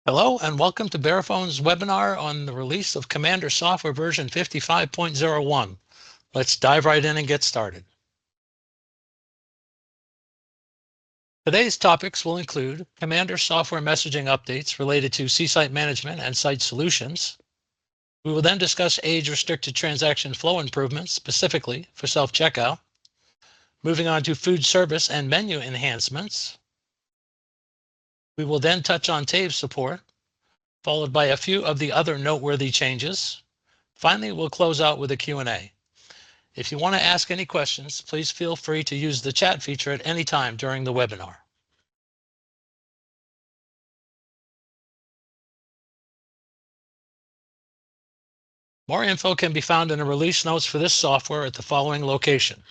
Hello and welcome to Verifone's webinar on the release of Commander software version 55.01. Let's dive right in and get started. Today's topics will include Commander software messaging updates related to C-Site management and site solutions. We will then discuss age-restricted transaction flow improvements, specifically for self-checkout. Moving on to food service and menu enhancements. We will then touch on TAVE support, followed by a few of the other noteworthy changes. Finally, we'll close out with a Q&A. If you want to ask any questions, please feel free to use the chat feature at any time during the webinar. More info can be found in the release notes for this software at the following location: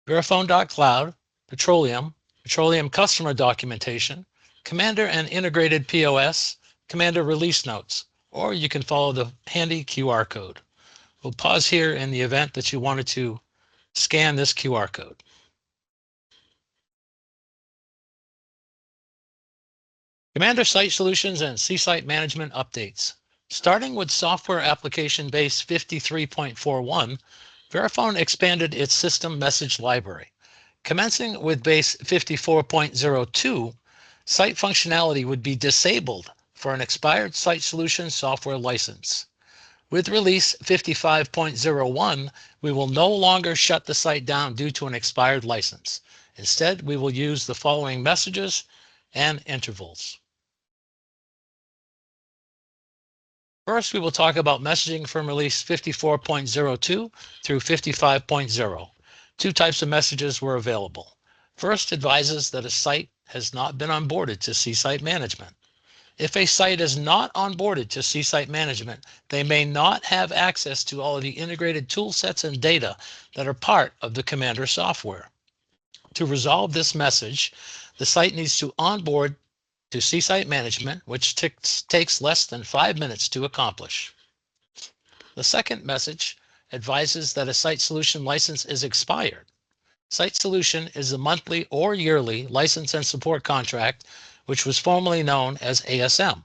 Verifone.cloud, Petroleum, Petroleum customer documentation, Commander and integrated POS, Commander release notes, or you can follow the handy QR code. We'll pause here in the event that you wanted to scan this QR code. Commander Site Solutions and C-Site Management Updates. Starting with Software Application Base 53.41, Verifone expanded its system message library. Commencing with Base 54.02, site functionality would be disabled for an expired Site Solutions software license. With Release 55.01, we will no longer shut the site down due to an expired license. Instead, we will use the following messages and intervals. First, we will talk about messaging from release 54.02 through 55.0. Two types of messages were available. First, advises that a site has not been onboarded to C-Site management. If a site is not onboarded to C-Site management, they may not have access to all of the integrated tool sets and data that are part of the Commander software. To resolve this message, the site needs to onboard to C-Site management, which takes less than 5 minutes to accomplish. The second message advises that a Site Solution license is expired. Site Solution is a monthly or yearly license and support contract, which was formerly known as ASM.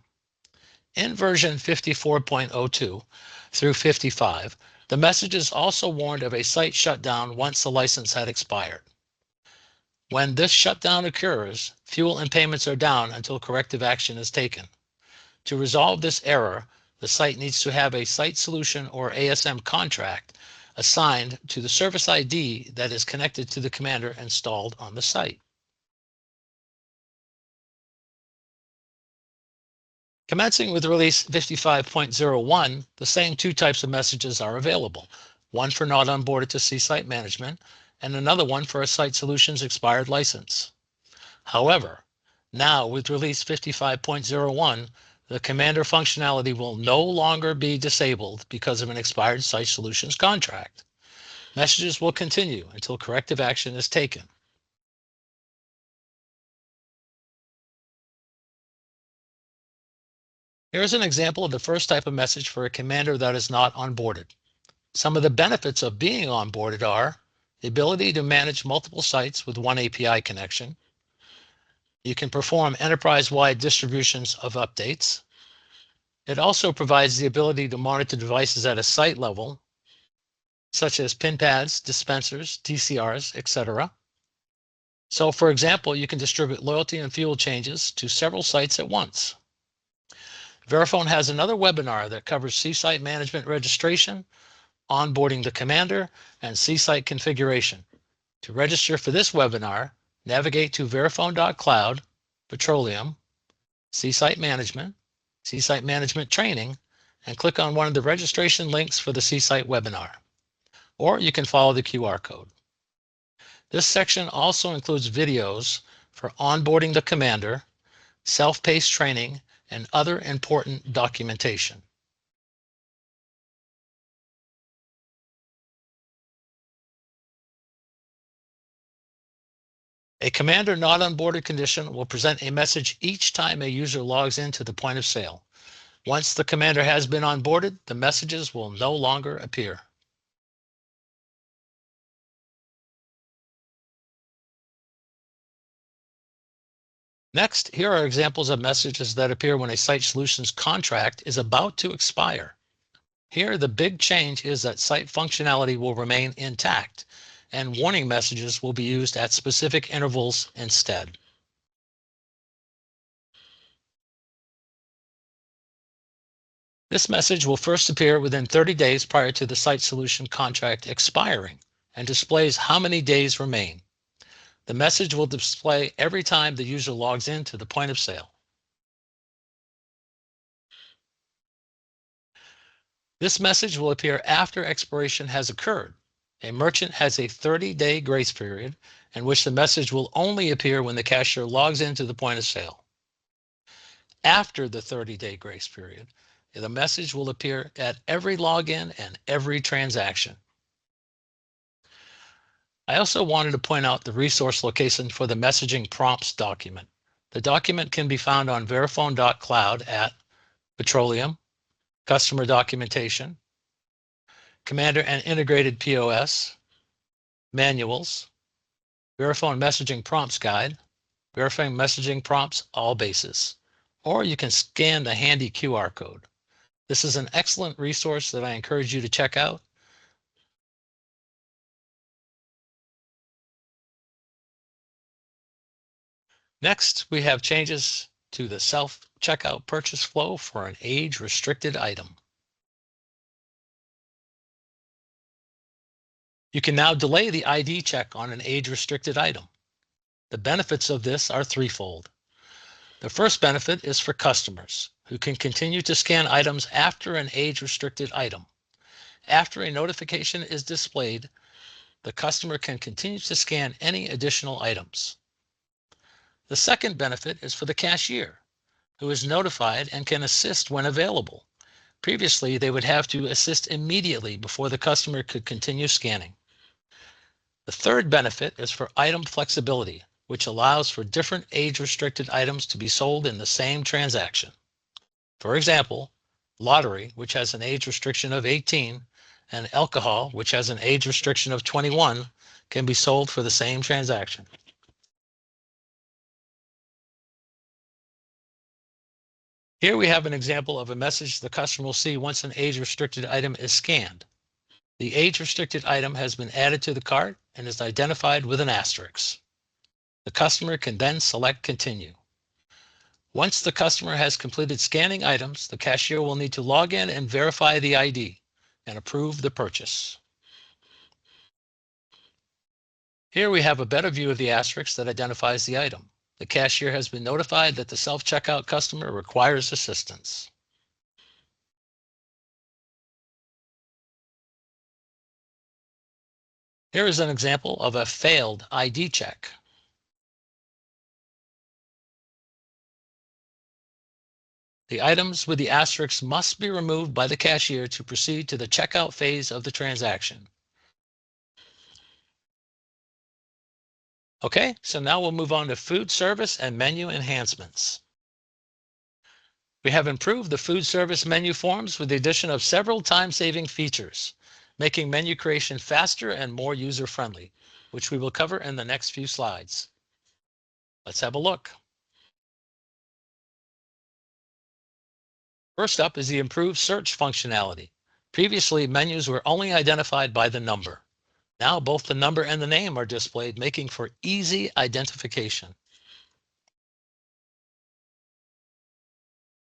In version 54.02 through 55, the messages also warned of a site shutdown once the license had expired. When this shutdown occurs, fuel and payments are down until corrective action is taken. To resolve this error, the site needs to have a Site Solution or ASM contract assigned to the service ID that is connected to the Commander installed on the site. Commencing with release 55.01, the same two types of messages are available, one for not onboarded to C-Site management and another one for a Site Solutions expired license. However, now with release 55.01, the Commander functionality will no longer be disabled because of an expired Site Solutions contract. Messages will continue until corrective action is taken. Here is an example of the first type of message for a Commander that is not onboarded. Some of the benefits of being onboarded are the ability to manage multiple sites with one API connection. You can perform enterprise-wide distributions of updates. It also provides the ability to monitor devices at a site level, such as pin pads, dispensers, DCRs, etc. So, for example, you can distribute loyalty and fuel changes to several sites at once. Verifone has another webinar that covers C-Site management registration, onboarding the Commander, and C-Site configuration. To register for this webinar, navigate to Verifone.cloud, Petroleum, C-Site Management, C-Site Management Training, and click on one of the registration links for the C-Site webinar. Or you can follow the QR code. This section also includes videos for onboarding the Commander, self-paced training, and other important documentation. A Commander not onboarded condition will present a message each time a user logs into the point of sale. Once the Commander has been onboarded, the messages will no longer appear. Next, here are examples of messages that appear when a Site Solutions contract is about to expire. Here, the big change is that site functionality will remain intact, and warning messages will be used at specific intervals instead. This message will first appear within 30 days prior to the Site Solution contract expiring and displays how many days remain. The message will display every time the user logs into the point of sale. This message will appear after expiration has occurred. A merchant has a 30-day grace period in which the message will only appear when the cashier logs into the point of sale. After the 30-day grace period, the message will appear at every login and every transaction. I also wanted to point out the resource location for the messaging prompts document. The document can be found on verifone.cloud at Petroleum, Customer Documentation, Commander and Integrated POS, Manuals, Verifone Messaging Prompts Guide, Verifone Messaging Prompts All Bases, or you can scan the handy QR code. This is an excellent resource that I encourage you to check out. Next, we have changes to the self-checkout purchase flow for an age-restricted item. You can now delay the ID check on an age-restricted item. The benefits of this are threefold. The first benefit is for customers who can continue to scan items after an age-restricted item. After a notification is displayed, the customer can continue to scan any additional items. The second benefit is for the cashier, who is notified and can assist when available. Previously, they would have to assist immediately before the customer could continue scanning. The third benefit is for item flexibility, which allows for different age-restricted items to be sold in the same transaction. For example, lottery, which has an age restriction of 18, and alcohol, which has an age restriction of 21, can be sold for the same transaction. Here we have an example of a message the customer will see once an age-restricted item is scanned. The age-restricted item has been added to the cart and is identified with an asterisk. The customer can then select Continue. Once the customer has completed scanning items, the cashier will need to log in and verify the ID and approve the purchase. Here we have a better view of the asterisk that identifies the item. The cashier has been notified that the self-checkout customer requires assistance. Here is an example of a failed ID check. The items with the asterisks must be removed by the cashier to proceed to the checkout phase of the transaction. Okay, so now we'll move on to food service and menu enhancements. We have improved the food service menu forms with the addition of several time-saving features, making menu creation faster and more user-friendly, which we will cover in the next few slides. Let's have a look. First up is the improved search functionality. Previously, menus were only identified by the number. Now both the number and the name are displayed, making for easy identification.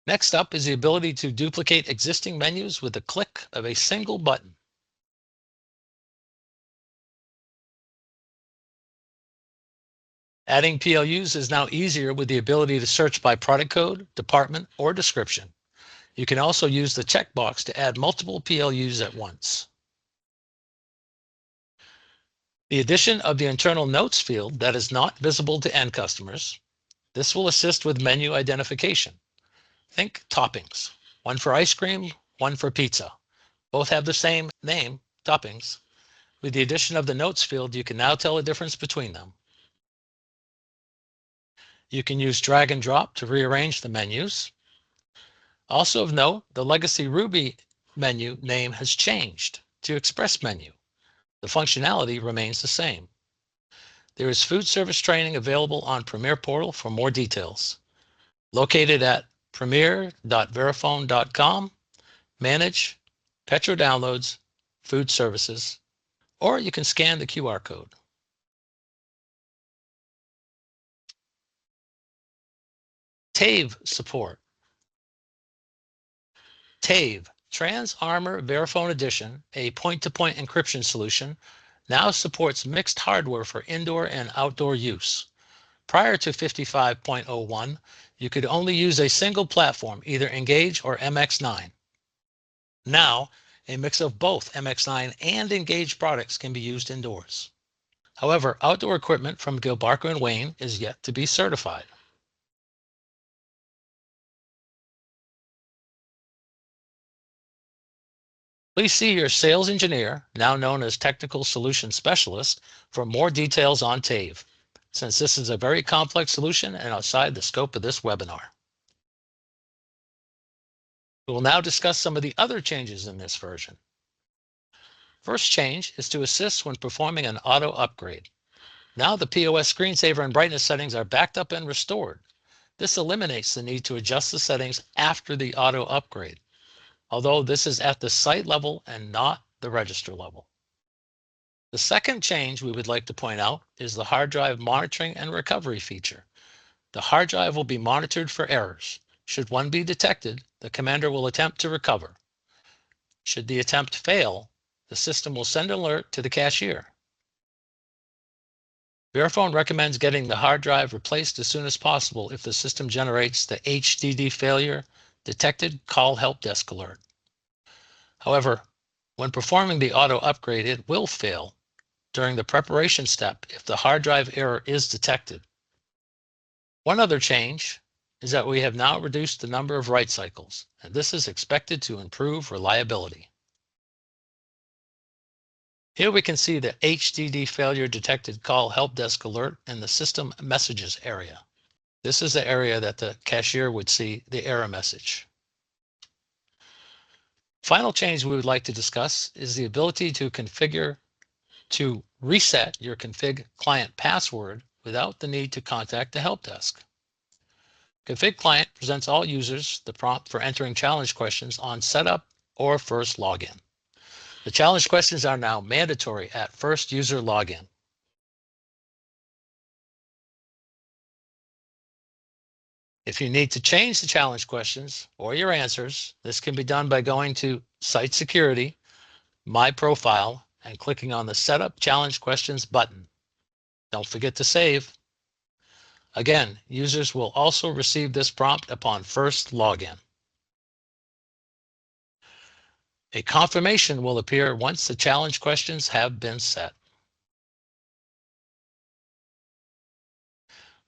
Next up is the ability to duplicate existing menus with the click of a single button. Adding PLUs is now easier with the ability to search by product code, department, or description. You can also use the checkbox to add multiple PLUs at once. The addition of the internal notes field that is not visible to end customers. This will assist with menu identification. Think toppings, one for ice cream, one for pizza. Both have the same name, toppings. With the addition of the notes field, you can now tell the difference between them. You can use drag and drop to rearrange the menus. Also of note, the legacy Ruby menu name has changed to Express menu. The functionality remains the same. There is food service training available on Premier Portal for more details. Located at premier.verifone.com, manage, Petro downloads, food services, or you can scan the QR code. TAVE support. TAVE, Trans Armor Verifone Edition, a point-to-point encryption solution, now supports mixed hardware for indoor and outdoor use. Prior to 55.01, you could only use a single platform, either Engage or MX9. Now, a mix of both MX9 and Engage products can be used indoors. However, outdoor equipment from Gilbarco & Wayne is yet to be certified. Please see your sales engineer, now known as Technical Solution Specialist, for more details on TAVE, since this is a very complex solution and outside the scope of this webinar. We will now discuss some of the other changes in this version. First change is to assist when performing an auto upgrade. Now the POS screensaver and brightness settings are backed up and restored. This eliminates the need to adjust the settings after the auto upgrade, although this is at the site level and not the register level. The second change we would like to point out is the hard drive monitoring and recovery feature. The hard drive will be monitored for errors. Should one be detected, the commander will attempt to recover. Should the attempt fail, the system will send an alert to the cashier. Verifone recommends getting the hard drive replaced as soon as possible if the system generates the HDD failure detected call help desk alert. However, when performing the auto upgrade, it will fail during the preparation step if the hard drive error is detected. One other change is that we have now reduced the number of write cycles, and this is expected to improve reliability. Here we can see the HDD failure detected call help desk alert in the system messages area. This is the area that the cashier would see the error message. Final change we would like to discuss is the ability to reset your config client password without the need to contact the help desk. Config client presents all users the prompt for entering challenge questions on setup or first login. The challenge questions are now mandatory at first user login. If you need to change the challenge questions or your answers, this can be done by going to Site Security, My Profile, and clicking on the Setup Challenge Questions button. Don't forget to save. Again, users will also receive this prompt upon first login. A confirmation will appear once the challenge questions have been set.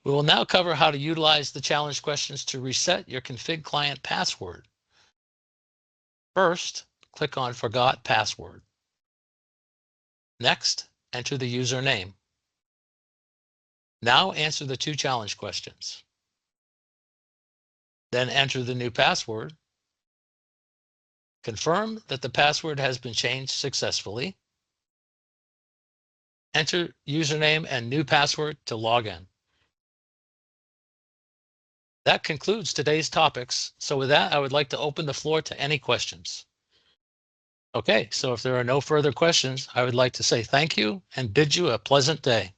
We will now cover how to utilize the challenge questions to reset your config client password. First, click on Forgot Password. Next, enter the username. Now answer the two challenge questions. Then enter the new password. Confirm that the password has been changed successfully. Enter username and new password to log in. That concludes today's topics. So with that, I would like to open the floor to any questions. Okay, so if there are no further questions, I would like to say thank you and bid you a pleasant day.